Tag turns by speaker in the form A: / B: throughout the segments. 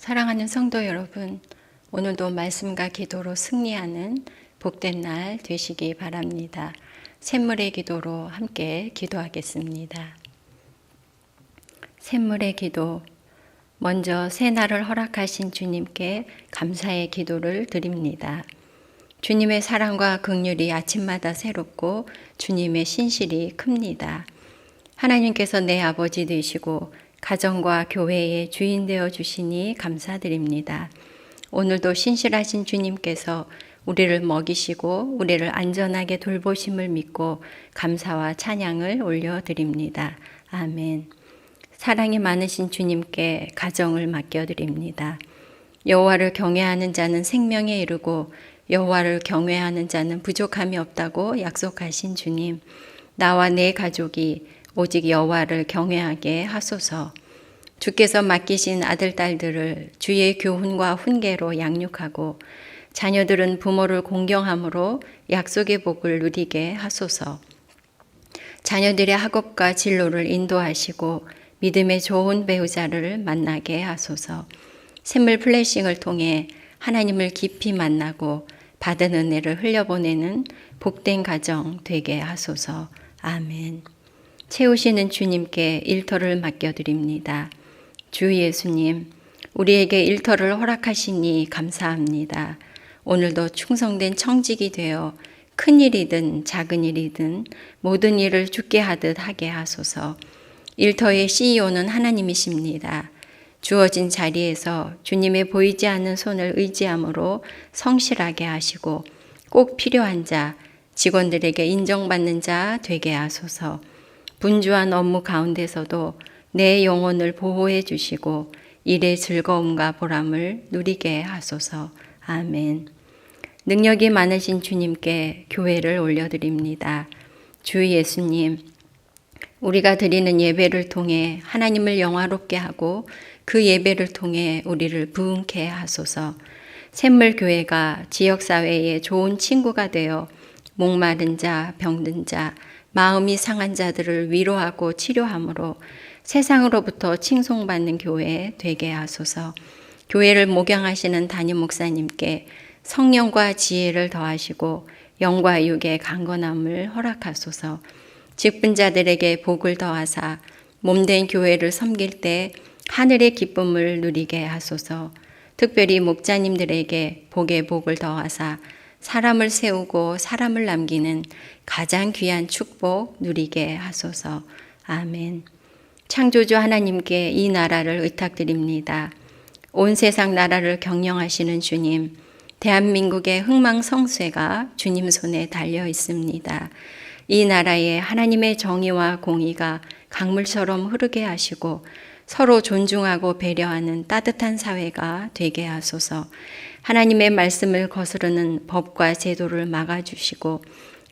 A: 사랑하는 성도 여러분, 오늘도 말씀과 기도로 승리하는 복된 날 되시기 바랍니다. 샘물의 기도로 함께 기도하겠습니다. 샘물의 기도. 먼저 새 날을 허락하신 주님께 감사의 기도를 드립니다. 주님의 사랑과 긍휼이 아침마다 새롭고 주님의 신실이 큽니다. 하나님께서 내 아버지 되시고 가정과 교회의 주인 되어 주시니 감사드립니다. 오늘도 신실하신 주님께서 우리를 먹이시고 우리를 안전하게 돌보심을 믿고 감사와 찬양을 올려드립니다. 아멘. 사랑이 많으신 주님께 가정을 맡겨드립니다. 여호와를 경외하는 자는 생명에 이르고 여호와를 경외하는 자는 부족함이 없다고 약속하신 주님, 나와 내 가족이 오직 여호와를 경외하게 하소서. 주께서 맡기신 아들, 딸들을 주의 교훈과 훈계로 양육하고 자녀들은 부모를 공경함으로 약속의 복을 누리게 하소서. 자녀들의 학업과 진로를 인도하시고 믿음의 좋은 배우자를 만나게 하소서. 샘물 플래싱을 통해 하나님을 깊이 만나고 받은 은혜를 흘려보내는 복된 가정 되게 하소서. 아멘. 채우시는 주님께 일터를 맡겨드립니다. 주 예수님, 우리에게 일터를 허락하시니 감사합니다. 오늘도 충성된 청직이 되어 큰 일이든 작은 일이든 모든 일을 주께 하듯 하게 하소서. 일터의 CEO는 하나님이십니다. 주어진 자리에서 주님의 보이지 않는 손을 의지함으로 성실하게 하시고 꼭 필요한 자, 직원들에게 인정받는 자 되게 하소서. 분주한 업무 가운데서도 내 영혼을 보호해 주시고 일의 즐거움과 보람을 누리게 하소서. 아멘. 능력이 많으신 주님께 교회를 올려드립니다. 주 예수님, 우리가 드리는 예배를 통해 하나님을 영화롭게 하고 그 예배를 통해 우리를 부흥케 하소서. 샘물교회가 지역사회의 좋은 친구가 되어 목마른 자, 병든 자, 마음이 상한 자들을 위로하고 치료함으로 세상으로부터 칭송받는 교회 되게 하소서. 교회를 목양하시는 담임 목사님께 성령과 지혜를 더하시고 영과 육의 강건함을 허락하소서. 직분자들에게 복을 더하사 몸된 교회를 섬길 때 하늘의 기쁨을 누리게 하소서. 특별히 목자님들에게 복의 복을 더하사 사람을 세우고 사람을 남기는 가장 귀한 축복 누리게 하소서. 아멘. 창조주 하나님께 이 나라를 의탁드립니다. 온 세상 나라를 경영하시는 주님, 대한민국의 흥망성쇠가 주님 손에 달려 있습니다. 이 나라에 하나님의 정의와 공의가 강물처럼 흐르게 하시고 서로 존중하고 배려하는 따뜻한 사회가 되게 하소서. 하나님의 말씀을 거스르는 법과 제도를 막아주시고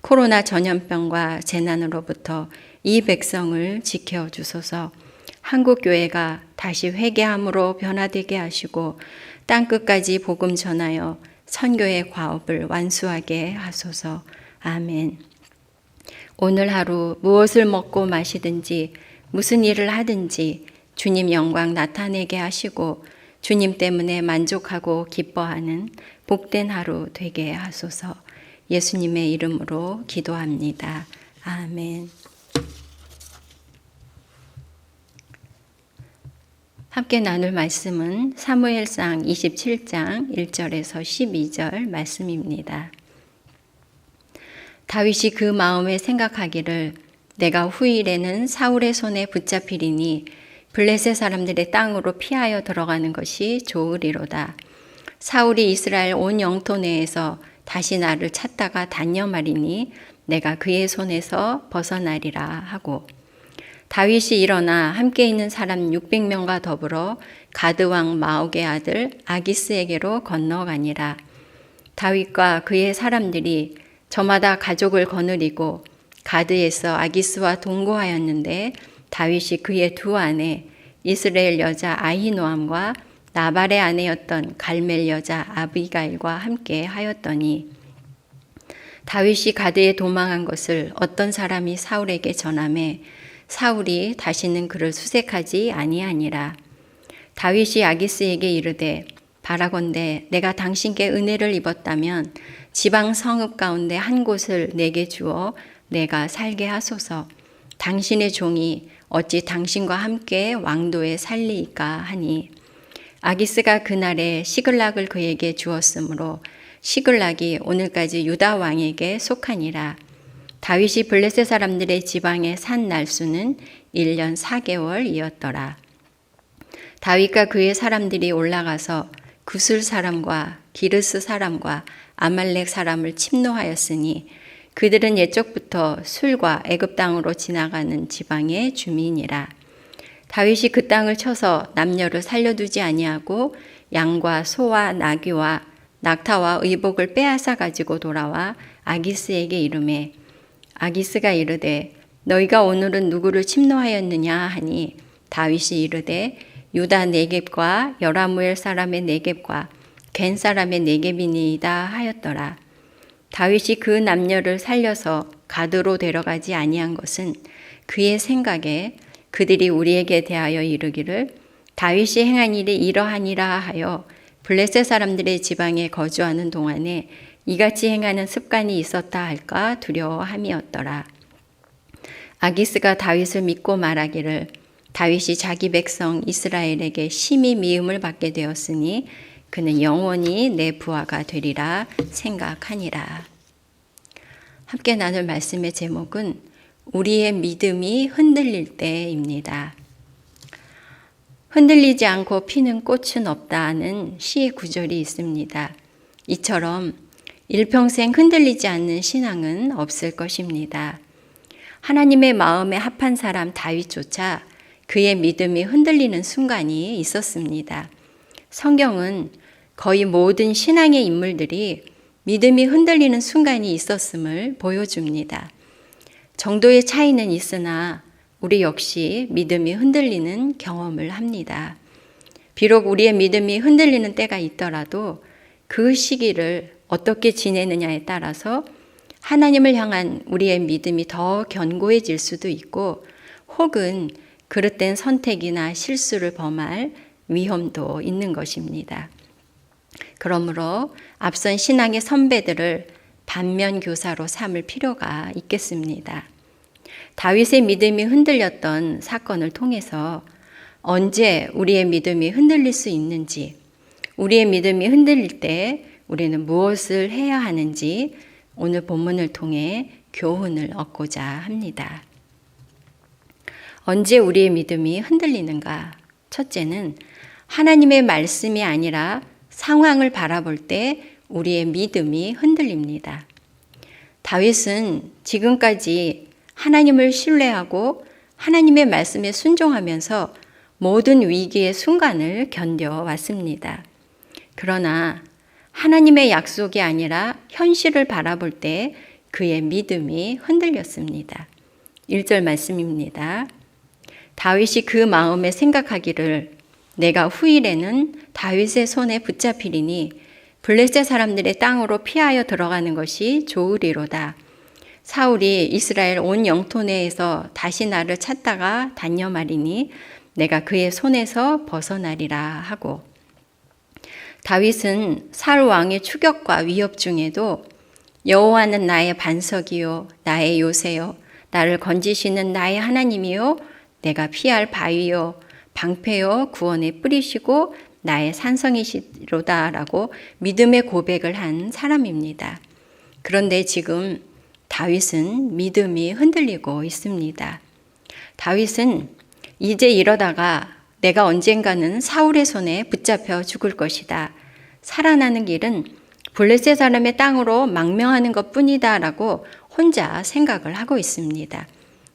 A: 코로나 전염병과 재난으로부터 이 백성을 지켜주소서. 한국교회가 다시 회개함으로 변화되게 하시고 땅끝까지 복음 전하여 선교의 과업을 완수하게 하소서. 아멘. 오늘 하루 무엇을 먹고 마시든지 무슨 일을 하든지 주님 영광 나타내게 하시고 주님 때문에 만족하고 기뻐하는 복된 하루 되게 하소서. 예수님의 이름으로 기도합니다. 아멘. 함께 나눌 말씀은 사무엘상 27장 1절에서 12절 말씀입니다. 다윗이 그 마음에 생각하기를 내가 후일에는 사울의 손에 붙잡히리니 블레셋 사람들의 땅으로 피하여 들어가는 것이 좋으리로다. 사울이 이스라엘 온 영토 내에서 다시 나를 찾다가 단념하리니 내가 그의 손에서 벗어나리라 하고, 다윗이 일어나 함께 있는 사람 600명과 더불어 가드왕 마옥의 아들 아기스에게로 건너가니라. 다윗과 그의 사람들이 저마다 가족을 거느리고 가드에서 아기스와 동거하였는데 다윗이 그의 두 아내 이스라엘 여자 아히노암과 나발의 아내였던 갈멜 여자 아비가일과 함께 하였더니, 다윗이 가드에 도망한 것을 어떤 사람이 사울에게 전하매 사울이 다시는 그를 수색하지 아니하니라. 다윗이 아기스에게 이르되 바라건대 내가 당신께 은혜를 입었다면 지방 성읍 가운데 한 곳을 내게 주어 내가 살게 하소서. 당신의 종이 어찌 당신과 함께 왕도에 살리이까 하니 아기스가 그날에 시글락을 그에게 주었으므로 시글락이 오늘까지 유다 왕에게 속하니라. 다윗이 블레셋 사람들의 지방에 산 날수는 1년 4개월이었더라. 다윗과 그의 사람들이 올라가서 구술 사람과 기르스 사람과 아말렉 사람을 침노하였으니 그들은 옛적부터 술과 애굽 땅으로 지나가는 지방의 주민이라. 다윗이 그 땅을 쳐서 남녀를 살려두지 아니하고 양과 소와 나귀와 낙타와 의복을 빼앗아 가지고 돌아와 아기스에게 이르매 아기스가 이르되 너희가 오늘은 누구를 침노하였느냐 하니 다윗이 이르되 유다 네겝과 여라무엘 사람의 네겝과 겐 사람의 네겝이니이다 하였더라. 다윗이 그 남녀를 살려서 가드로 데려가지 아니한 것은 그의 생각에 그들이 우리에게 대하여 이르기를 다윗이 행한 일이 이러하니라 하여 블레셋 사람들의 지방에 거주하는 동안에 이같이 행하는 습관이 있었다 할까 두려워함이었더라. 아기스가 다윗을 믿고 말하기를 다윗이 자기 백성 이스라엘에게 심히 미움을 받게 되었으니 그는 영원히 내 부하가 되리라 생각하니라. 함께 나눌 말씀의 제목은 우리의 믿음이 흔들릴 때입니다. 흔들리지 않고 피는 꽃은 없다는 시의 구절이 있습니다. 이처럼 일평생 흔들리지 않는 신앙은 없을 것입니다. 하나님의 마음에 합한 사람 다윗조차 그의 믿음이 흔들리는 순간이 있었습니다. 성경은 거의 모든 신앙의 인물들이 믿음이 흔들리는 순간이 있었음을 보여줍니다. 정도의 차이는 있으나 우리 역시 믿음이 흔들리는 경험을 합니다. 비록 우리의 믿음이 흔들리는 때가 있더라도 그 시기를 어떻게 지내느냐에 따라서 하나님을 향한 우리의 믿음이 더 견고해질 수도 있고 혹은 그릇된 선택이나 실수를 범할 위험도 있는 것입니다. 그러므로 앞선 신앙의 선배들을 반면교사로 삼을 필요가 있겠습니다. 다윗의 믿음이 흔들렸던 사건을 통해서 언제 우리의 믿음이 흔들릴 수 있는지, 우리의 믿음이 흔들릴 때 우리는 무엇을 해야 하는지 오늘 본문을 통해 교훈을 얻고자 합니다. 언제 우리의 믿음이 흔들리는가? 첫째는 하나님의 말씀이 아니라 상황을 바라볼 때 우리의 믿음이 흔들립니다. 다윗은 지금까지 하나님을 신뢰하고 하나님의 말씀에 순종하면서 모든 위기의 순간을 견뎌왔습니다. 그러나 하나님의 약속이 아니라 현실을 바라볼 때 그의 믿음이 흔들렸습니다. 1절 말씀입니다. 다윗이 그 마음에 생각하기를 내가 후일에는 다윗의 손에 붙잡히리니 블레셋 사람들의 땅으로 피하여 들어가는 것이 좋으리로다. 사울이 이스라엘 온 영토 내에서 다시 나를 찾다가 단념하리니 내가 그의 손에서 벗어나리라 하고, 다윗은 사울 왕의 추격과 위협 중에도 여호와는 나의 반석이요 나의 요새요 나를 건지시는 나의 하나님이요 내가 피할 바위요 방패요 구원에 뿌리시고 나의 산성이시로다라고 믿음의 고백을 한 사람입니다. 그런데 지금 다윗은 믿음이 흔들리고 있습니다. 다윗은 이제 이러다가 내가 언젠가는 사울의 손에 붙잡혀 죽을 것이다. 살아나는 길은 블레셋 사람의 땅으로 망명하는 것뿐이다 라고 혼자 생각을 하고 있습니다.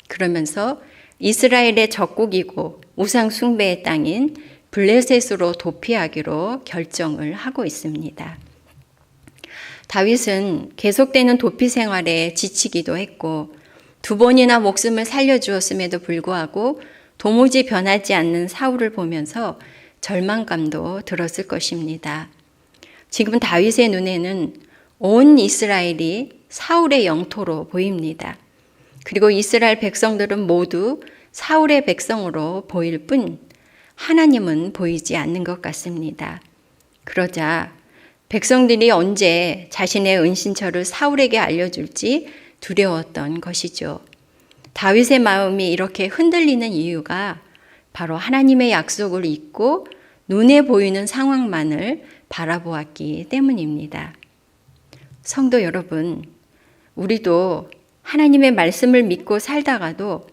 A: 그러면서 이스라엘의 적국이고 우상 숭배의 땅인 블레셋으로 도피하기로 결정을 하고 있습니다. 다윗은 계속되는 도피 생활에 지치기도 했고 2번이나 목숨을 살려주었음에도 불구하고 도무지 변하지 않는 사울을 보면서 절망감도 들었을 것입니다. 지금 다윗의 눈에는 온 이스라엘이 사울의 영토로 보입니다. 그리고 이스라엘 백성들은 모두 사울의 백성으로 보일 뿐 하나님은 보이지 않는 것 같습니다. 그러자 백성들이 언제 자신의 은신처를 사울에게 알려줄지 두려웠던 것이죠. 다윗의 마음이 이렇게 흔들리는 이유가 바로 하나님의 약속을 잊고 눈에 보이는 상황만을 바라보았기 때문입니다. 성도 여러분, 우리도 하나님의 말씀을 믿고 살다가도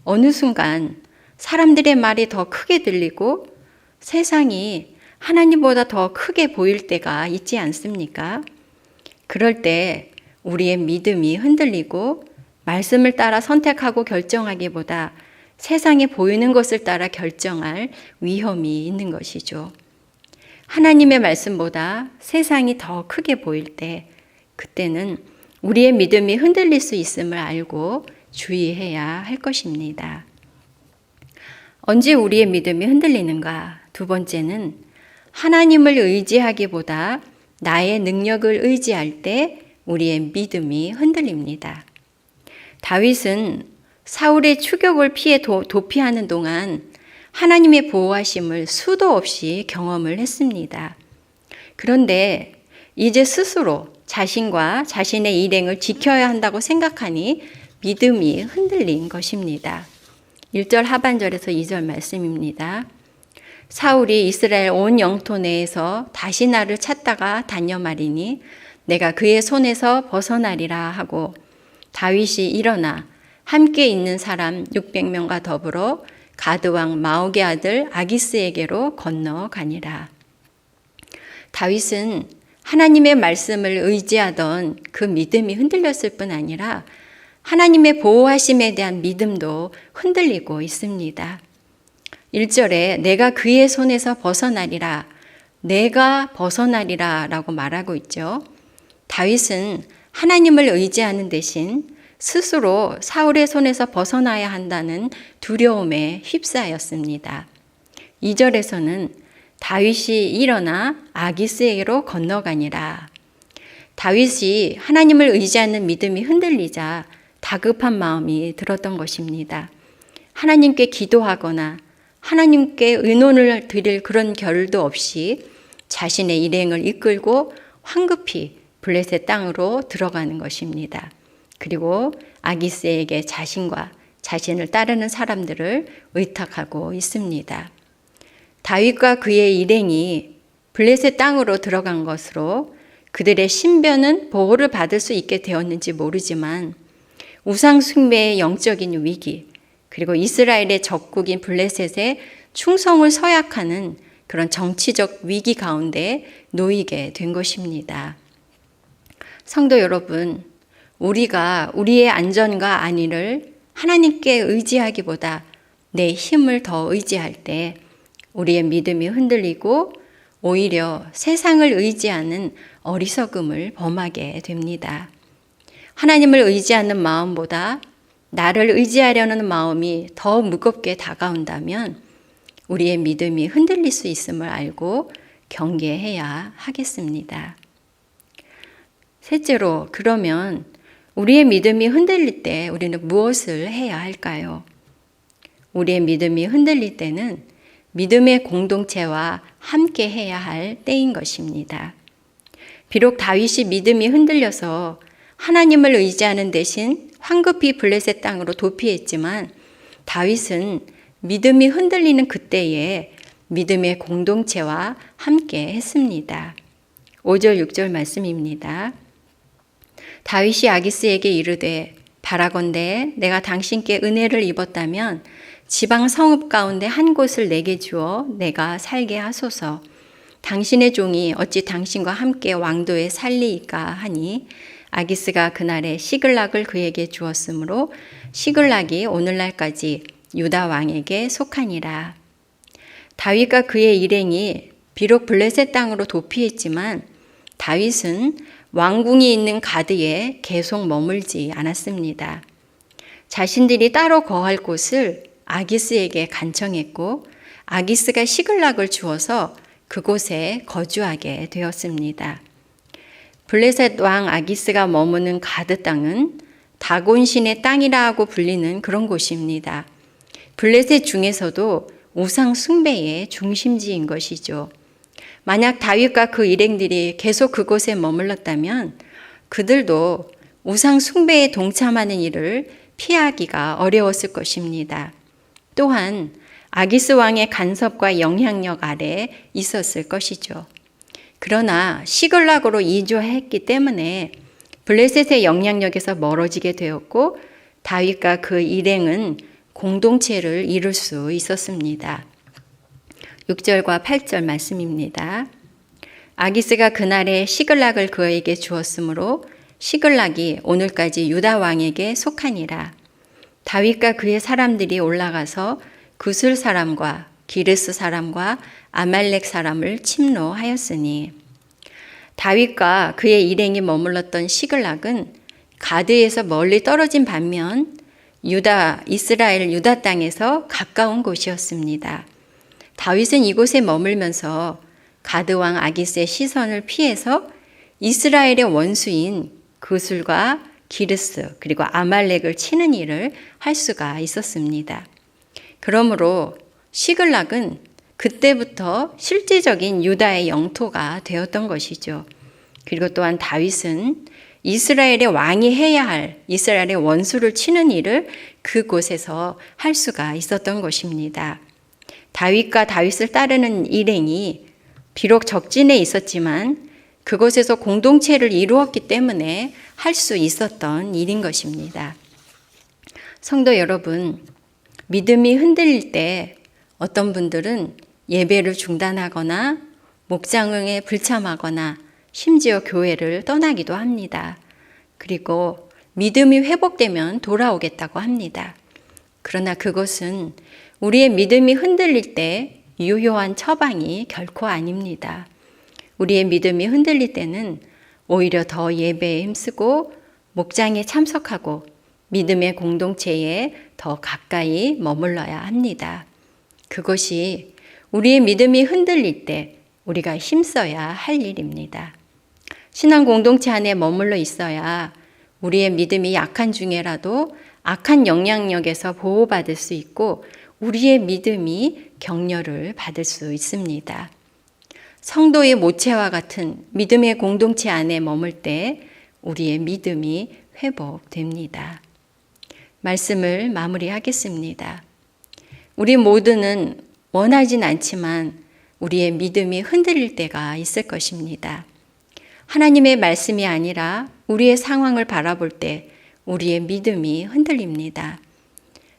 A: 어느 순간 사람들의 말이 더 크게 들리고 세상이 하나님보다 더 크게 보일 때가 있지 않습니까? 그럴 때 우리의 믿음이 흔들리고 말씀을 따라 선택하고 결정하기보다 세상에 보이는 것을 따라 결정할 위험이 있는 것이죠. 하나님의 말씀보다 세상이 더 크게 보일 때 그때는 우리의 믿음이 흔들릴 수 있음을 알고 주의해야 할 것입니다. 언제 우리의 믿음이 흔들리는가? 두 번째는 하나님을 의지하기보다 나의 능력을 의지할 때 우리의 믿음이 흔들립니다. 다윗은 사울의 추격을 피해 도피하는 동안 하나님의 보호하심을 수도 없이 경험을 했습니다. 그런데 이제 스스로 자신과 자신의 일행을 지켜야 한다고 생각하니 믿음이 흔들린 것입니다. 1절 하반절에서 2절 말씀입니다. 사울이 이스라엘 온 영토 내에서 다시 나를 찾다가 다녀 말이니 내가 그의 손에서 벗어나리라 하고 다윗이 일어나 함께 있는 사람 600명과 더불어 가드왕 마옥의 아들 아기스에게로 건너가니라. 다윗은 하나님의 말씀을 의지하던 그 믿음이 흔들렸을 뿐 아니라 하나님의 보호하심에 대한 믿음도 흔들리고 있습니다. 1절에 내가 그의 손에서 벗어나리라, 내가 벗어나리라 라고 말하고 있죠. 다윗은 하나님을 의지하는 대신 스스로 사울의 손에서 벗어나야 한다는 두려움에 휩싸였습니다. 2절에서는 다윗이 일어나 아기스에게로 건너가니라. 다윗이 하나님을 의지하는 믿음이 흔들리자 다급한 마음이 들었던 것입니다. 하나님께 기도하거나 하나님께 의논을 드릴 그런 겨를도 없이 자신의 일행을 이끌고 황급히 블레셋 땅으로 들어가는 것입니다. 그리고 아기스에게 자신과 자신을 따르는 사람들을 의탁하고 있습니다. 다윗과 그의 일행이 블레셋 땅으로 들어간 것으로 그들의 신변은 보호를 받을 수 있게 되었는지 모르지만 우상 숭배의 영적인 위기, 그리고 이스라엘의 적국인 블레셋의 충성을 서약하는 그런 정치적 위기 가운데 놓이게 된 것입니다. 성도 여러분, 우리가 우리의 안전과 안위를 하나님께 의지하기보다 내 힘을 더 의지할 때 우리의 믿음이 흔들리고 오히려 세상을 의지하는 어리석음을 범하게 됩니다. 하나님을 의지하는 마음보다 나를 의지하려는 마음이 더 무겁게 다가온다면 우리의 믿음이 흔들릴 수 있음을 알고 경계해야 하겠습니다. 셋째로, 그러면 우리의 믿음이 흔들릴 때 우리는 무엇을 해야 할까요? 우리의 믿음이 흔들릴 때는 믿음의 공동체와 함께 해야 할 때인 것입니다. 비록 다윗이 믿음이 흔들려서 하나님을 의지하는 대신 황급히 블레셋 땅으로 도피했지만 다윗은 믿음이 흔들리는 그때에 믿음의 공동체와 함께 했습니다. 5절 6절 말씀입니다. 다윗이 아기스에게 이르되 바라건대 내가 당신께 은혜를 입었다면 지방 성읍 가운데 한 곳을 내게 주어 내가 살게 하소서. 당신의 종이 어찌 당신과 함께 왕도에 살리이까 하니 아기스가 그날에 시글락을 그에게 주었으므로 시글락이 오늘날까지 유다 왕에게 속하니라. 다윗과 그의 일행이 비록 블레셋 땅으로 도피했지만 다윗은 왕궁이 있는 가드에 계속 머물지 않았습니다. 자신들이 따로 거할 곳을 아기스에게 간청했고 아기스가 시글락을 주어서 그곳에 거주하게 되었습니다. 블레셋 왕 아기스가 머무는 가드 땅은 다곤신의 땅이라 하고 불리는 그런 곳입니다. 블레셋 중에서도 우상 숭배의 중심지인 것이죠. 만약 다윗과 그 일행들이 계속 그곳에 머물렀다면 그들도 우상 숭배에 동참하는 일을 피하기가 어려웠을 것입니다. 또한 아기스 왕의 간섭과 영향력 아래 있었을 것이죠. 그러나 시글락으로 이주했기 때문에 블레셋의 영향력에서 멀어지게 되었고 다윗과 그 일행은 공동체를 이룰 수 있었습니다. 6절과 8절 말씀입니다. 아기스가 그날에 시글락을 그에게 주었으므로 시글락이 오늘까지 유다 왕에게 속하니라. 다윗과 그의 사람들이 올라가서 구슬 사람과 기르스 사람과 아말렉 사람을 침노하였으니 다윗과 그의 일행이 머물렀던 시글락은 가드에서 멀리 떨어진 반면 이스라엘 유다 땅에서 가까운 곳이었습니다. 다윗은 이곳에 머물면서 가드 왕 아기스의 시선을 피해서 이스라엘의 원수인 구슬과 기르스 그리고 아말렉을 치는 일을 할 수가 있었습니다. 그러므로 시글락은 그때부터 실제적인 유다의 영토가 되었던 것이죠. 그리고 또한 다윗은 이스라엘의 왕이 해야 할 이스라엘의 원수를 치는 일을 그곳에서 할 수가 있었던 것입니다. 다윗과 다윗을 따르는 일행이 비록 적진에 있었지만 그곳에서 공동체를 이루었기 때문에 할 수 있었던 일인 것입니다. 성도 여러분, 믿음이 흔들릴 때 어떤 분들은 예배를 중단하거나 목장에 불참하거나 심지어 교회를 떠나기도 합니다. 그리고 믿음이 회복되면 돌아오겠다고 합니다. 그러나 그것은 우리의 믿음이 흔들릴 때 유효한 처방이 결코 아닙니다. 우리의 믿음이 흔들릴 때는 오히려 더 예배에 힘쓰고 목장에 참석하고 믿음의 공동체에 더 가까이 머물러야 합니다. 그것이 우리의 믿음이 흔들릴 때 우리가 힘써야 할 일입니다. 신앙 공동체 안에 머물러 있어야 우리의 믿음이 약한 중에라도 악한 영향력에서 보호받을 수 있고 우리의 믿음이 격려를 받을 수 있습니다. 성도의 모체와 같은 믿음의 공동체 안에 머물 때 우리의 믿음이 회복됩니다. 말씀을 마무리하겠습니다. 우리 모두는 원하진 않지만 우리의 믿음이 흔들릴 때가 있을 것입니다. 하나님의 말씀이 아니라 우리의 상황을 바라볼 때 우리의 믿음이 흔들립니다.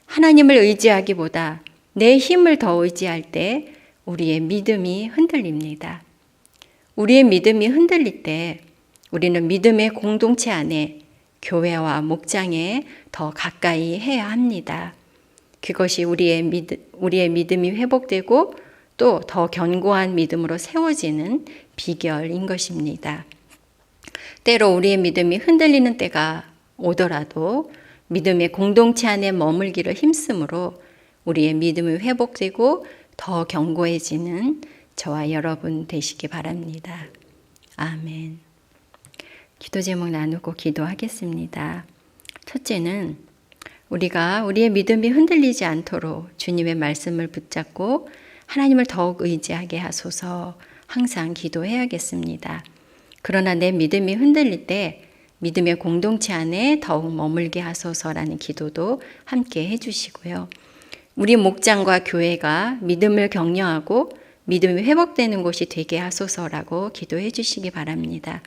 A: 하나님을 의지하기보다 내 힘을 더 의지할 때 우리의 믿음이 흔들립니다. 우리의 믿음이 흔들릴 때 우리는 믿음의 공동체 안에 교회와 목장에 더 가까이 해야 합니다. 그것이 우리의 믿음이 회복되고 또 더 견고한 믿음으로 세워지는 비결인 것입니다. 때로 우리의 믿음이 흔들리는 때가 오더라도 믿음의 공동체 안에 머물기를 힘쓰므로 우리의 믿음이 회복되고 더 견고해지는 저와 여러분 되시기 바랍니다. 아멘. 기도 제목 나누고 기도하겠습니다. 첫째는 우리가 우리의 믿음이 흔들리지 않도록 주님의 말씀을 붙잡고 하나님을 더욱 의지하게 하소서 항상 기도해야겠습니다. 그러나 내 믿음이 흔들릴 때 믿음의 공동체 안에 더욱 머물게 하소서라는 기도도 함께 해주시고요. 우리 목장과 교회가 믿음을 격려하고 믿음이 회복되는 곳이 되게 하소서라고 기도해 주시기 바랍니다.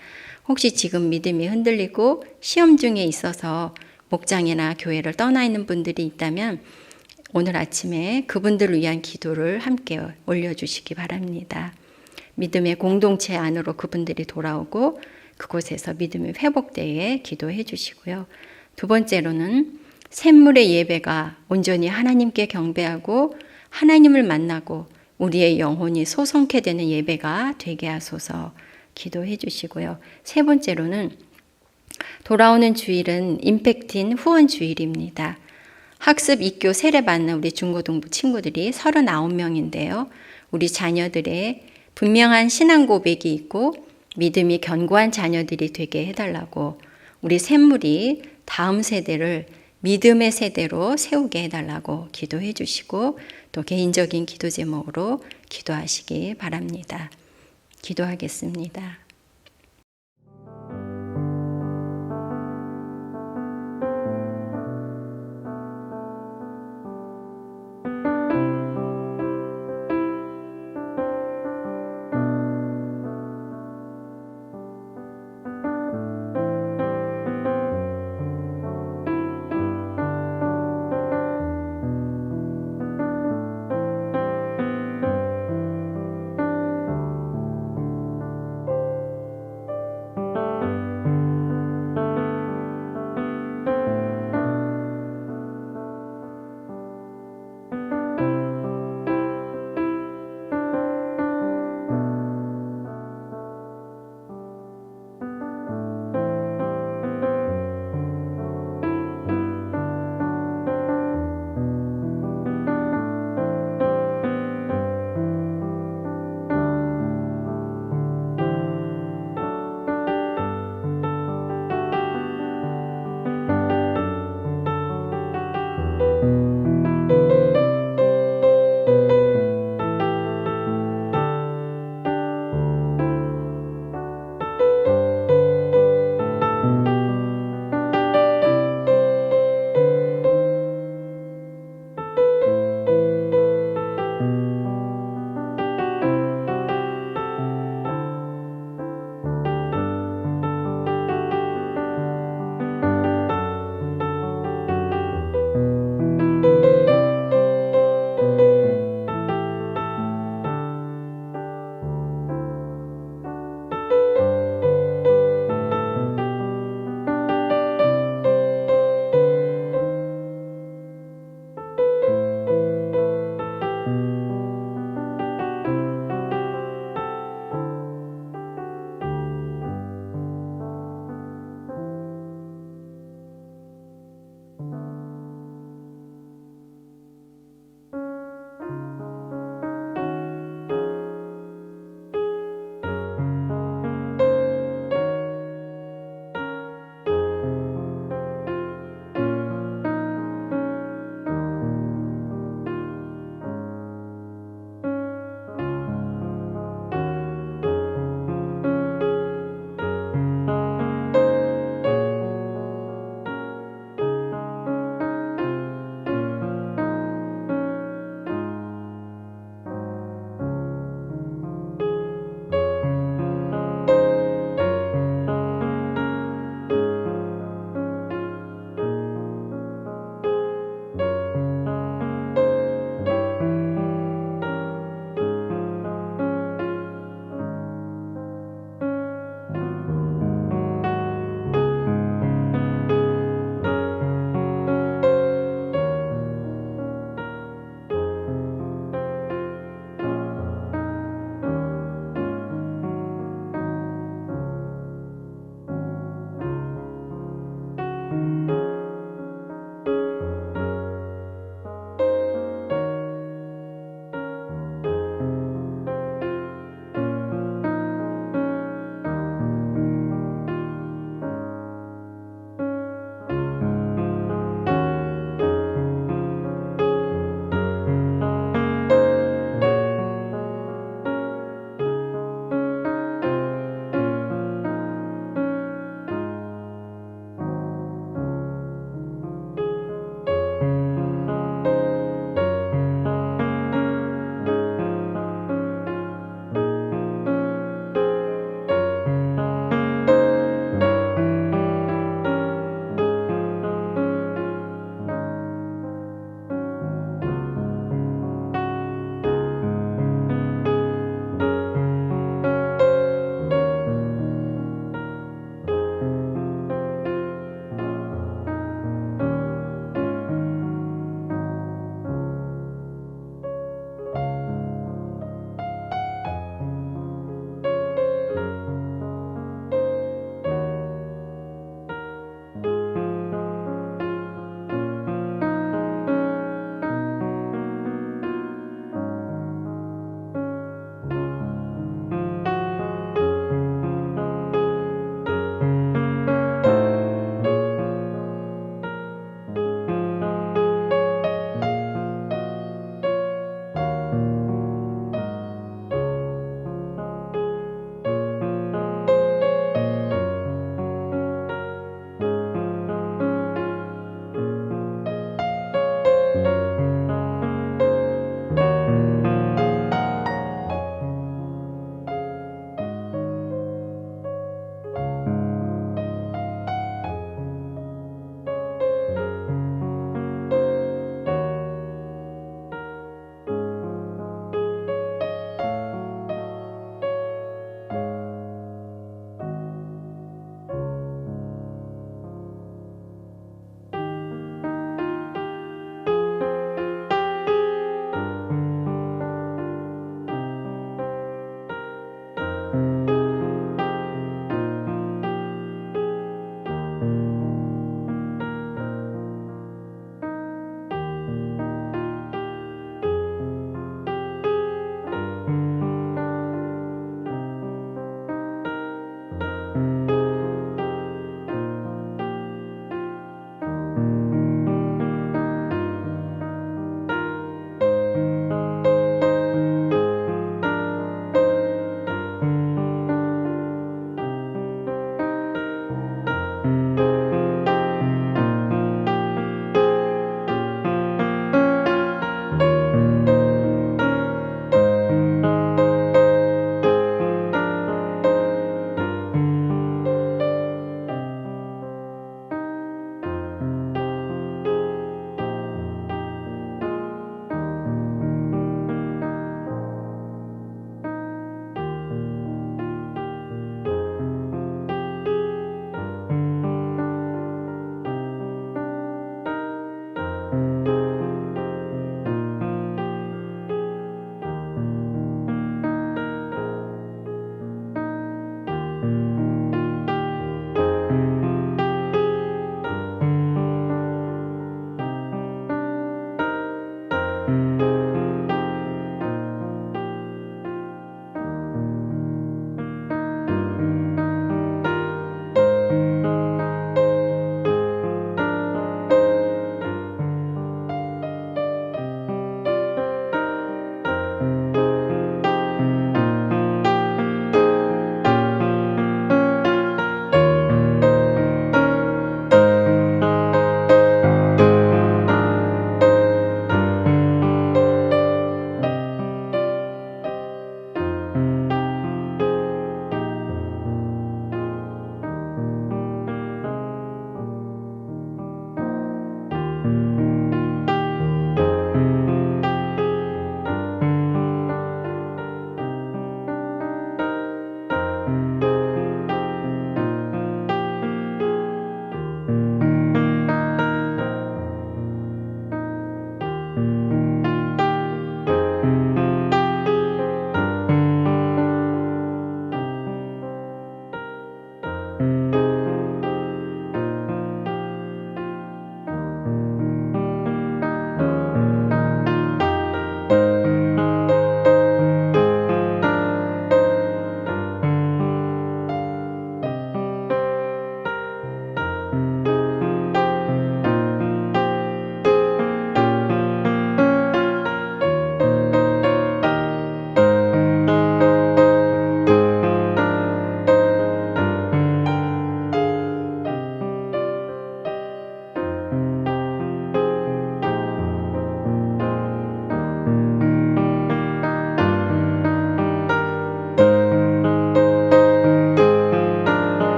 A: 혹시 지금 믿음이 흔들리고 시험 중에 있어서 목장이나 교회를 떠나 있는 분들이 있다면 오늘 아침에 그분들을 위한 기도를 함께 올려주시기 바랍니다. 믿음의 공동체 안으로 그분들이 돌아오고 그곳에서 믿음이 회복되게 기도해 주시고요. 두 번째로는 샘물의 예배가 온전히 하나님께 경배하고 하나님을 만나고 우리의 영혼이 소성케 되는 예배가 되게 하소서 기도해 주시고요. 세 번째로는 돌아오는 주일은 임팩트인 후원 주일입니다. 학습, 입교, 세례 받는 우리 중고등부 친구들이 39명인데요. 우리 자녀들의 분명한 신앙 고백이 있고 믿음이 견고한 자녀들이 되게 해달라고 우리 샘물이 다음 세대를 믿음의 세대로 세우게 해달라고 기도해 주시고 또 개인적인 기도 제목으로 기도하시기 바랍니다. 기도하겠습니다.